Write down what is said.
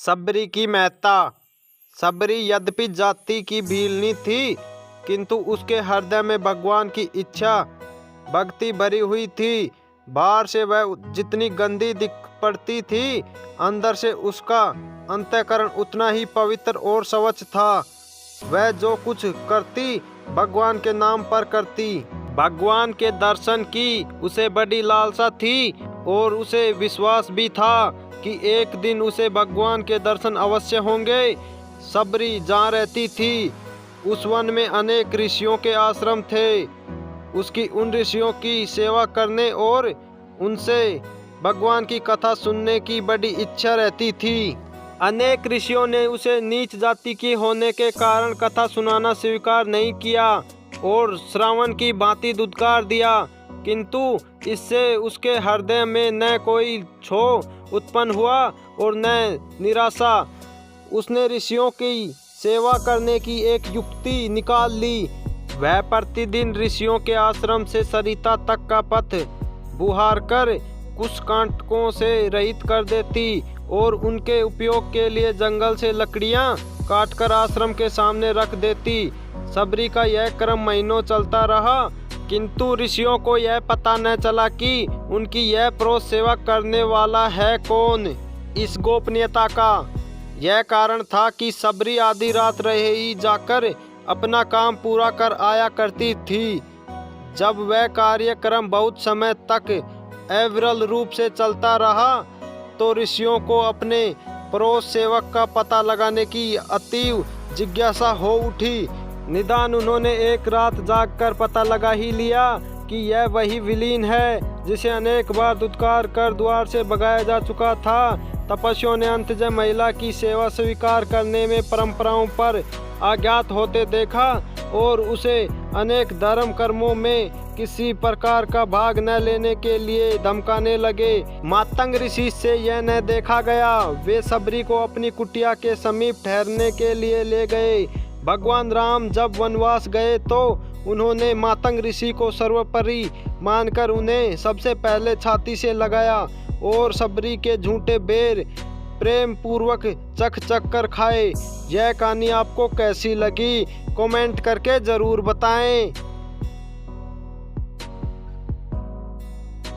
सबरी की महत्ता। सबरी यद्यपि जाति की भीलनी थी, किंतु उसके हृदय में भगवान की इच्छा भक्ति भरी हुई थी। बाहर से वह जितनी गंदी दिख पड़ती थी, अंदर से उसका अंतःकरण उतना ही पवित्र और स्वच्छ था। वह जो कुछ करती भगवान के नाम पर करती। भगवान के दर्शन की उसे बड़ी लालसा थी और उसे विश्वास भी था कि एक दिन उसे भगवान के दर्शन अवश्य होंगे। सबरी जहाँ रहती थी, उस वन में अनेक ऋषियों के आश्रम थे। उसकी उन ऋषियों की सेवा करने और उनसे भगवान की कथा सुनने की बड़ी इच्छा रहती थी। अनेक ऋषियों ने उसे नीच जाति की होने के कारण कथा सुनाना स्वीकार नहीं किया और श्रावण की भांति दुत्कार दिया, किंतु इससे उसके हृदय में न कोई क्षोभ उत्पन्न हुआ और न निराशा। उसने ऋषियों की सेवा करने की एक युक्ति निकाल ली। वह प्रतिदिन ऋषियों के आश्रम से सरिता तक का पथ बुहार कर कुछ कांटकों से रहित कर देती और उनके उपयोग के लिए जंगल से लकड़ियां काटकर आश्रम के सामने रख देती। सबरी का यह क्रम महीनों चलता रहा, किंतु ऋषियों को यह पता न चला कि उनकी यह प्रोस सेवा करने वाला है कौन। इस गोपनीयता का यह कारण था कि सबरी आधी रात रहे ही जाकर अपना काम पूरा कर आया करती थी। जब वह कार्यक्रम बहुत समय तक अविरल रूप से चलता रहा, तो ऋषियों को अपने परोस सेवक का पता लगाने की अतीव जिज्ञासा हो उठी। निदान उन्होंने एक रात जागकर पता लगा ही लिया कि यह वही विलीन है जिसे अनेक बार दुत्कार कर द्वार से भगाया जा चुका था। तपस्वियों ने अंततः महिला की सेवा स्वीकार करने में परंपराओं पर अज्ञात होते देखा और उसे अनेक धर्म कर्मों में किसी प्रकार का भाग न लेने के लिए धमकाने लगे। मातंग ऋषि से यह न देखा गया। वे सबरी को अपनी कुटिया के समीप ठहरने के लिए ले गए। भगवान राम जब वनवास गए तो उन्होंने मातंग ऋषि को सर्वोपरि मानकर उन्हें सबसे पहले छाती से लगाया और सबरी के झूठे बेर प्रेम पूर्वक चख कर खाए। यह कहानी आपको कैसी लगी, कमेंट करके ज़रूर बताएं।